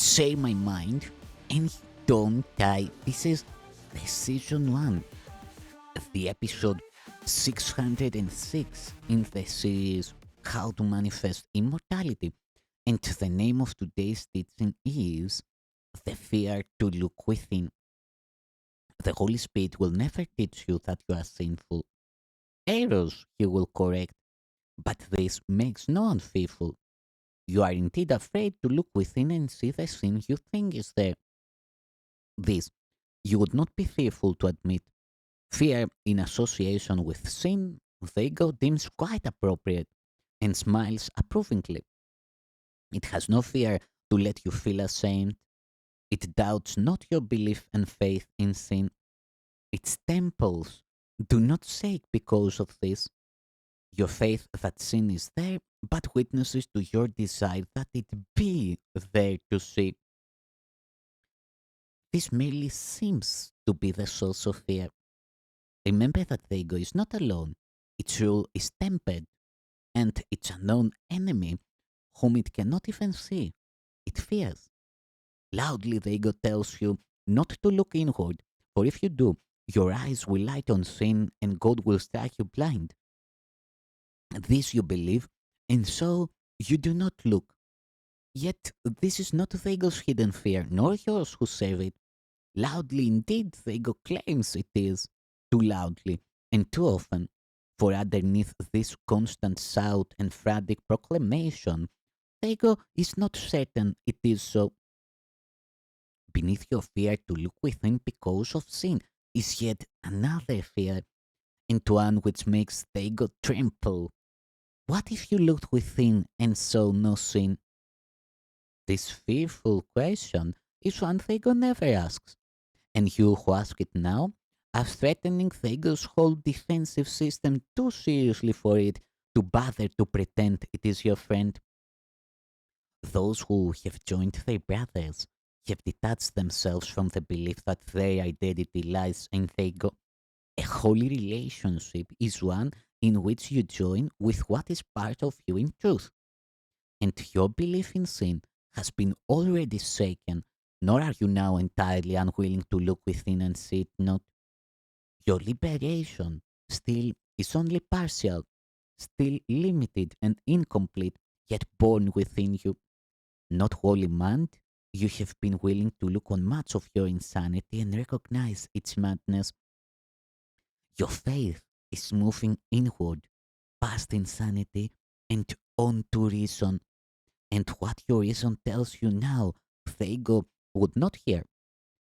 say my mind and don't die. This is the season 1, the episode 606 in the series How to Manifest Immortality. And the name of today's teaching is The Fear to Look Within. The Holy Spirit will never teach you that you are sinful. Errors he will correct, but this makes no one fearful. You are indeed afraid to look within and see the sin you think is there. This you would not be fearful to admit. Fear in association with sin, the ego deems quite appropriate and smiles approvingly. It has no fear to let you feel ashamed. It doubts not your belief and faith in sin. Its temples do not shake because of this. Your faith that sin is there, but witnesses to your desire that it be there to see. This merely seems to be the source of fear. Remember that the ego is not alone. Its rule is tempered, and its unknown enemy, whom it cannot even see, it fears. Loudly, the ego tells you not to look inward, for if you do, your eyes will light on sin and God will strike you blind. This you believe, and so you do not look. Yet this is not the ego's hidden fear, nor yours who serve it. Loudly indeed, the ego claims it is, too loudly and too often. For underneath this constant shout and frantic proclamation, the ego is not certain it is so. Beneath your fear to look within because of sin is yet another fear, and one which makes the ego tremble. What if you looked within and saw no sin? This fearful question is one the ego never asks, and you who ask it now are threatening the ego's whole defensive system too seriously for it to bother to pretend it is your friend. Those who have joined their brothers have detached themselves from the belief that their identity lies in the ego. A holy relationship is one in which you join with what is part of you in truth, and your belief in sin has been already shaken, nor are you now entirely unwilling to look within and see it not. Your liberation still is only partial, still limited and incomplete, yet born within you. Not wholly mad, you have been willing to look on much of your insanity and recognize its madness. Your faith is moving inward, past insanity, and on to reason. And what your reason tells you now, the ego would not hear.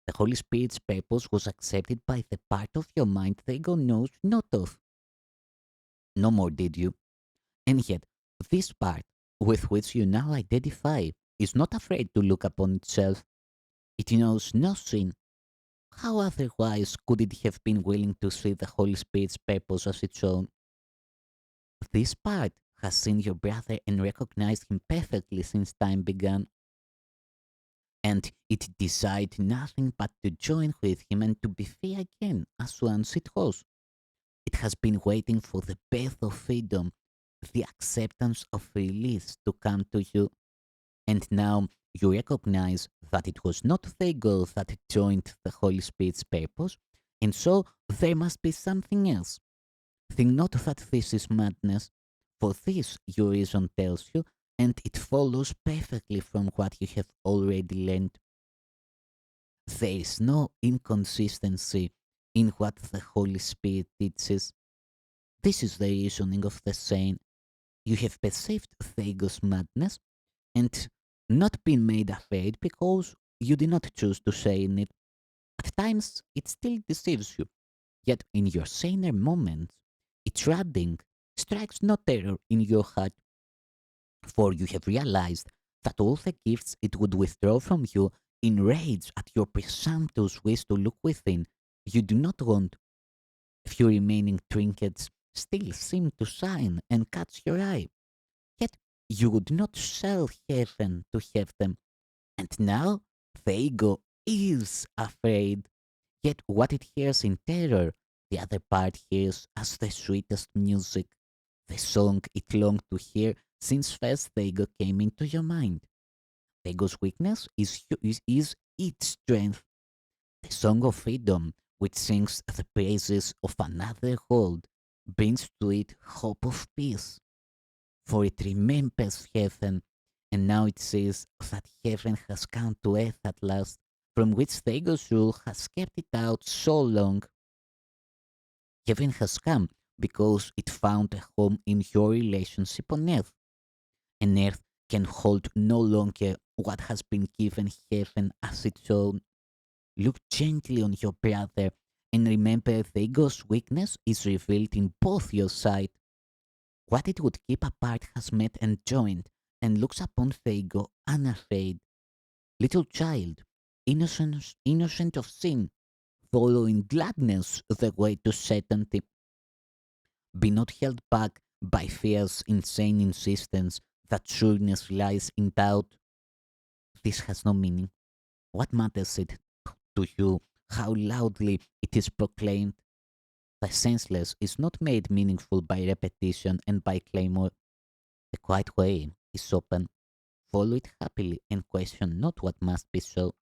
The Holy Spirit's purpose was accepted by the part of your mind the ego knows not of. No more did you. And yet, this part with which you now identify is not afraid to look upon itself. It knows no sin. How otherwise could it have been willing to see the Holy Spirit's purpose as its own? This part has seen your brother and recognized him perfectly since time began, and it desired nothing but to join with him and to be free again, as once it was. It has been waiting for the birth of freedom, the acceptance of release to come to you, and now you recognize that it was not the ego that joined the Holy Spirit's purpose, and so there must be something else. Think not that this is madness, for this your reason tells you, and it follows perfectly from what you have already learned. There is no inconsistency in what the Holy Spirit teaches. This is the reasoning of the saint. You have perceived the ego's madness and not been made afraid because you did not choose to share in it. At times, it still deceives you, yet in your saner moments, its radding strikes no terror in your heart, for you have realized that all the gifts it would withdraw from you in rage at your presumptuous wish to look within, you do not want. A few remaining trinkets still seem to shine and catch your eye, yet you would not sell heaven to have them. And now the ego is afraid, yet what it hears in terror, the other part hears as the sweetest music, the song it longed to hear since first the ego came into your mind. Thego's weakness is its strength. The Song of Freedom, which sings the praises of another world, brings to it hope of peace, for it remembers heaven, and now it says that heaven has come to earth at last, from which Thego's rule has kept it out so long. Heaven has come because it found a home in your relationship on earth, and earth can hold no longer what has been given heaven as its own. Look gently on your brother, and remember Thego's weakness is revealed in both your sight. What it would keep apart has met and joined, and looks upon Thego unafraid. Little child, innocent of sin, follow in gladness the way to certainty. Be not held back by fear's insane insistence that sureness lies in doubt. This has no meaning. What matters it to you how loudly it is proclaimed? The senseless is not made meaningful by repetition and by clamor. The quiet way is open. Follow it happily and question not what must be so.